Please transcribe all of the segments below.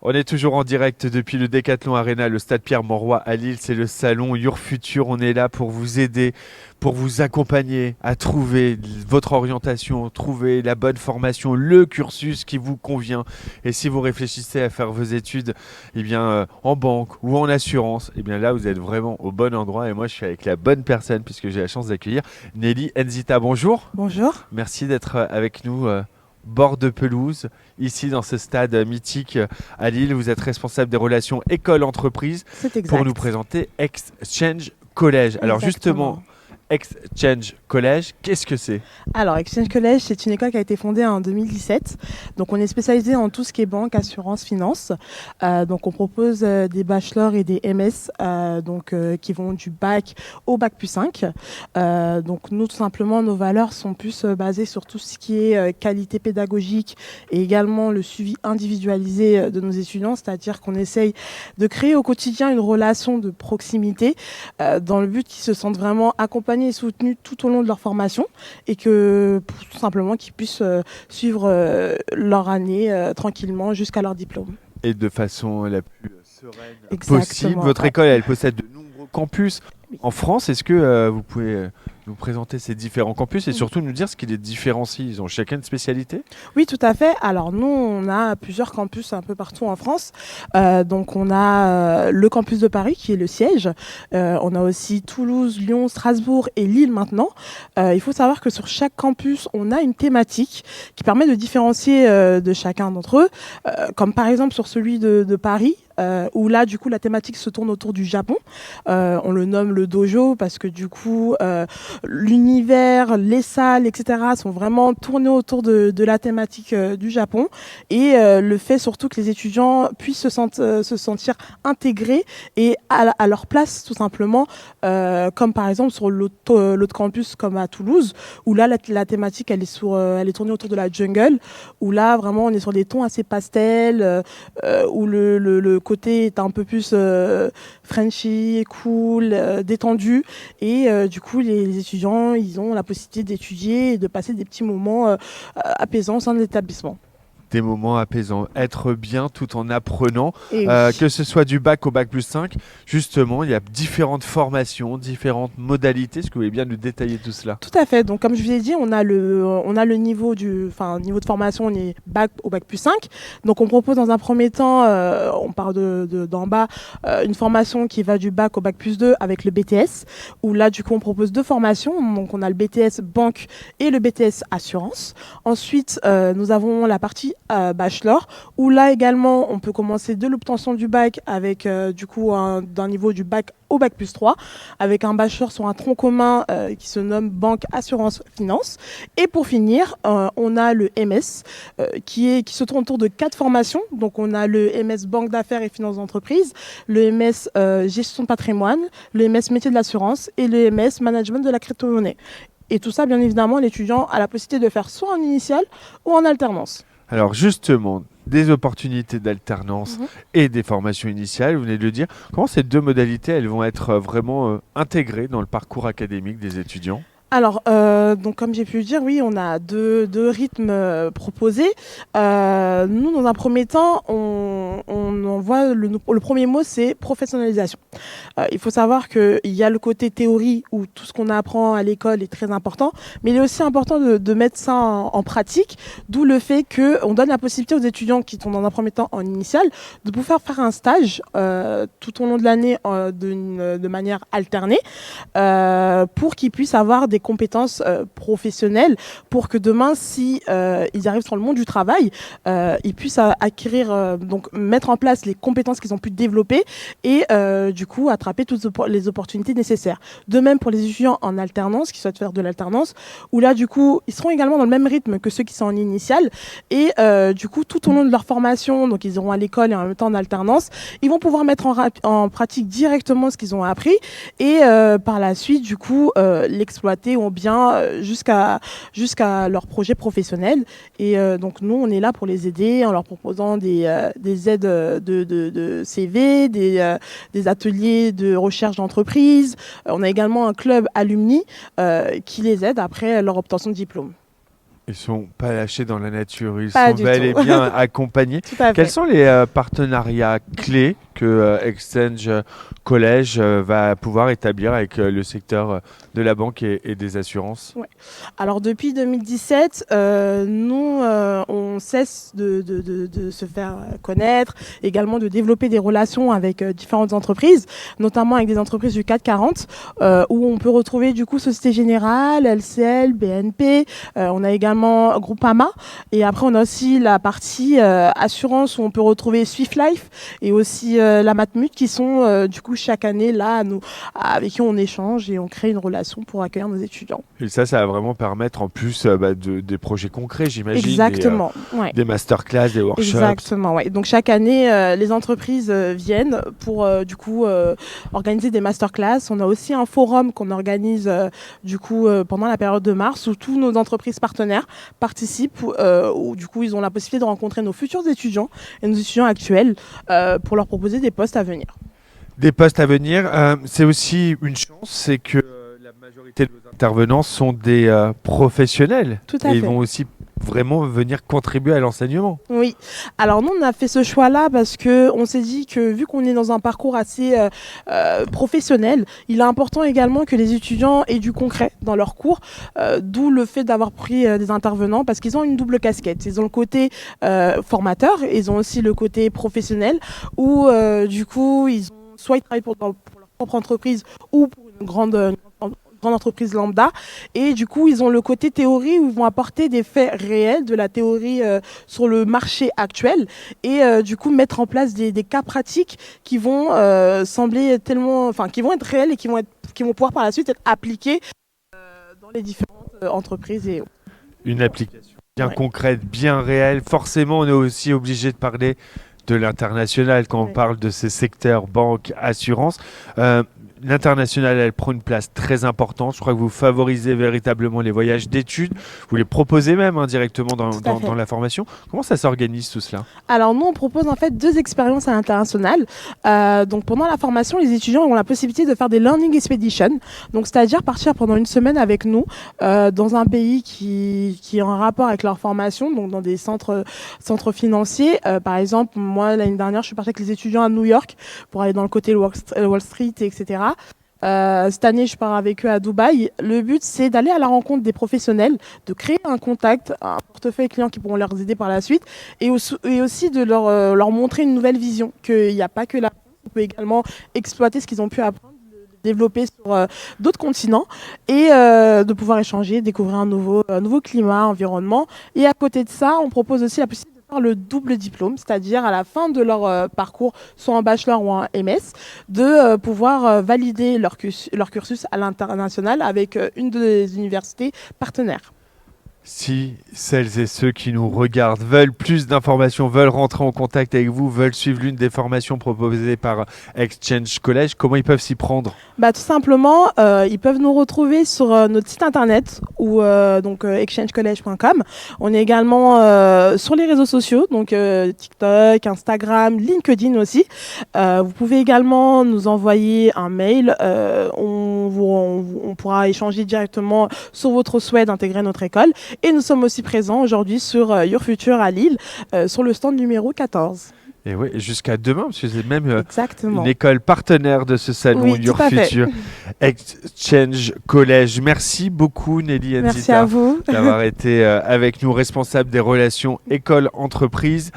On est toujours en direct depuis le Decathlon Arena, le stade Pierre-Mauroy à Lille. C'est le salon Your Future. On est là pour vous aider, pour vous accompagner à trouver votre orientation, trouver la bonne formation, le cursus qui vous convient. Et si vous réfléchissez à faire vos études en banque ou en assurance, là, vous êtes vraiment au bon endroit. Et moi, je suis avec la bonne personne puisque j'ai la chance d'accueillir Nelly Nzita. Bonjour. Bonjour. Merci d'être avec nous. Bord de pelouse, ici dans ce stade mythique à Lille. Vous êtes responsable des relations école-entreprise C'est exact. pour nous présenter Exchange College. Alors justement, Exchange College, qu'est-ce que c'est? Alors, Exchange College, c'est une école qui a été fondée en 2017. Donc, on est spécialisé en tout ce qui est banque, assurance, finance. Donc, on propose des bachelors et des MS qui vont du bac au bac plus 5. Donc, nous, tout simplement, nos valeurs sont plus basées sur tout ce qui est qualité pédagogique et également le suivi individualisé de nos étudiants. C'est-à-dire qu'on essaye de créer au quotidien une relation de proximité dans le but qu'ils se sentent vraiment accompagnés et soutenus tout au long de leur formation et que tout simplement qu'ils puissent suivre leur année tranquillement jusqu'à leur diplôme. Et de façon la plus sereine Exactement, possible. Votre école, elle possède de nombreux campus en France. Est-ce que vous pouvez nous présenter ces différents campus et surtout nous dire ce qui les différencie? Ils ont chacun une spécialité? Oui, tout à fait. Alors nous, on a plusieurs campus un peu partout en France. Donc on a le campus de Paris qui est le siège. On a aussi Toulouse, Lyon, Strasbourg et Lille maintenant. Il faut savoir que sur chaque campus, on a une thématique qui permet de différencier de chacun d'entre eux. Comme par exemple sur celui de Paris, où là, du coup, la thématique se tourne autour du Japon. On le nomme le dojo parce que du coup, l'univers, les salles, etc. sont vraiment tournés autour de la thématique du Japon et le fait surtout que les étudiants puissent se sentir intégrés et à leur place tout simplement, comme par exemple sur l'autre campus comme à Toulouse, où là la thématique elle est tournée autour de la jungle, où là vraiment on est sur des tons assez pastels, où le côté est un peu plus Frenchy, cool, détendu et du coup les étudiants ils ont la possibilité d'étudier et de passer des petits moments apaisants au sein de l'établissement. Des moments apaisants, être bien tout en apprenant, Et oui. que ce soit du bac au bac plus 5. Justement, il y a différentes formations, différentes modalités. Est-ce que vous voulez bien nous détailler tout cela? Tout à fait. Donc, comme je vous ai dit, on a le niveau niveau de formation, on est bac au bac plus 5. Donc, on propose dans un premier temps, on part d'en bas, une formation qui va du bac au bac plus 2 avec le BTS, où là, du coup, on propose deux formations. Donc, on a le BTS banque et le BTS assurance. Ensuite, nous avons la partie bachelor, où là également, on peut commencer de l'obtention du bac avec, d'un niveau du bac au bac plus 3, avec un bachelor sur un tronc commun qui se nomme banque, assurance, finance. Et pour finir, on a le MS qui se tourne autour de 4 formations. Donc on a le MS banque d'affaires et finances d'entreprise, le MS gestion de patrimoine, le MS métier de l'assurance et le MS management de la crypto-monnaie. Et tout ça, bien évidemment, l'étudiant a la possibilité de faire soit en initial ou en alternance. Alors justement, des opportunités d'alternance et des formations initiales, vous venez de le dire. Comment ces deux modalités, elles vont être vraiment intégrées dans le parcours académique des étudiants? Alors, donc comme j'ai pu le dire, oui, on a deux rythmes proposés. Nous, dans un premier temps, on envoie le premier mot, c'est professionnalisation. Il faut savoir qu'il y a le côté théorie où tout ce qu'on apprend à l'école est très important, mais il est aussi important de mettre ça en pratique, d'où le fait qu'on donne la possibilité aux étudiants qui sont dans un premier temps en initial de pouvoir faire un stage tout au long de l'année de manière alternée pour qu'ils puissent avoir des compétences professionnelles pour que demain, si ils arrivent sur le monde du travail, ils puissent acquérir, donc mettre en place les compétences qu'ils ont pu développer et du coup attraper toutes les opportunités nécessaires. De même pour les étudiants en alternance qui souhaitent faire de l'alternance, où là du coup ils seront également dans le même rythme que ceux qui sont en initial et du coup tout au long de leur formation, donc ils iront à l'école et en même temps en alternance, ils vont pouvoir mettre en pratique directement ce qu'ils ont appris et par la suite du coup l'exploiter ou bien jusqu'à leur projet professionnel. Et donc nous on est là pour les aider en leur proposant des aides de CV, des ateliers de recherche d'entreprise. On a également un club alumni qui les aide après leur obtention de diplôme. Ils sont pas lâchés dans la nature, ils Pas sont du bel et tout. bien accompagnés. Tout à Quels fait. sont les partenariats clés que Exchange Collège va pouvoir établir avec le secteur de la banque et des assurances? Ouais. Alors depuis 2017, nous, on cesse de se faire connaître, également de développer des relations avec différentes entreprises, notamment avec des entreprises du CAC 40, où on peut retrouver du coup Société Générale, LCL, BNP, on a également Groupama, et après on a aussi la partie assurance où on peut retrouver Swift Life et aussi la Matmut qui sont du coup chaque année là avec qui on échange et on crée une relation pour accueillir nos étudiants. Et ça va vraiment permettre en plus des projets concrets, j'imagine, Exactement, ouais. des masterclass, des workshops. Exactement, ouais. Donc chaque année, les entreprises viennent pour du coup organiser des masterclass. On a aussi un forum qu'on organise du coup pendant la période de mars où tous nos entreprises partenaires participent, où du coup ils ont la possibilité de rencontrer nos futurs étudiants et nos étudiants actuels pour leur proposer des postes à venir. Des postes à venir, c'est aussi une chance, c'est que la majorité de nos intervenants sont des professionnels Tout à et ils fait. vont aussi vraiment venir contribuer à l'enseignement. Oui. Alors nous, on a fait ce choix-là parce que on s'est dit que vu qu'on est dans un parcours assez professionnel, il est important également que les étudiants aient du concret dans leurs cours, d'où le fait d'avoir pris des intervenants parce qu'ils ont une double casquette. Ils ont le côté formateur, ils ont aussi le côté professionnel où du coup, soit ils travaillent pour leur propre entreprise ou pour une grande entreprise lambda et du coup ils ont le côté théorie où ils vont apporter des faits réels de la théorie sur le marché actuel et du coup mettre en place des cas pratiques qui vont sembler tellement, enfin qui vont être réels et qui vont pouvoir par la suite être appliqués dans les différentes entreprises et Une application bien ouais. concrète, bien réelle. Forcément, on est aussi obligé de parler de l'international quand on Ouais. parle de ces secteurs banque, assurance. L'international, elle prend une place très importante. Je crois que vous favorisez véritablement les voyages d'études. Vous les proposez même directement Tout à fait. dans la formation. Comment ça s'organise tout cela? Alors nous, on propose en fait 2 expériences à l'international. Donc pendant la formation, les étudiants ont la possibilité de faire des learning expeditions. Donc c'est-à-dire partir pendant une semaine avec nous dans un pays qui est en rapport avec leur formation, donc dans des centres financiers. Par exemple, moi l'année dernière, je suis partie avec les étudiants à New York pour aller dans le côté Wall Street, etc. Cette année, je pars avec eux à Dubaï. Le but, c'est d'aller à la rencontre des professionnels, de créer un contact, un portefeuille client qui pourront leur aider par la suite, et aussi de leur montrer une nouvelle vision, qu'il n'y a pas que la France, on peut également exploiter ce qu'ils ont pu apprendre, le développer sur d'autres continents, et de pouvoir échanger, découvrir un nouveau climat, environnement. Et à côté de ça, on propose aussi la possibilité de faire le double diplôme, c'est-à-dire à la fin de leur parcours, soit en bachelor ou en MS, de pouvoir valider leur cursus à l'international avec une des universités partenaires. Si celles et ceux qui nous regardent veulent plus d'informations, veulent rentrer en contact avec vous, veulent suivre l'une des formations proposées par Exchange College, comment ils peuvent s'y prendre? Bah, tout simplement, ils peuvent nous retrouver sur notre site internet ou donc exchangecollege.com. On est également sur les réseaux sociaux, donc TikTok, Instagram, LinkedIn aussi. Vous pouvez également nous envoyer un mail. On pourra échanger directement sur votre souhait d'intégrer notre école. Et nous sommes aussi présents aujourd'hui sur Your Future à Lille, sur le stand numéro 14. Et oui, jusqu'à demain, parce que c'est même Exactement. une école partenaire de ce salon Oui, Your tout à fait. Future Exchange College. Merci beaucoup Nelly Merci à Nzita vous. d'avoir été avec nous, responsable des relations école-entreprise.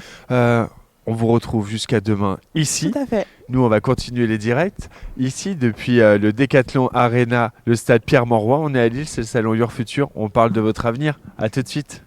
On vous retrouve jusqu'à demain ici. Tout à fait. Nous, on va continuer les directs ici depuis le Décathlon Arena, le stade Pierre-Mauroy. On est à Lille, c'est le salon Your Future. On parle de votre avenir. À tout de suite.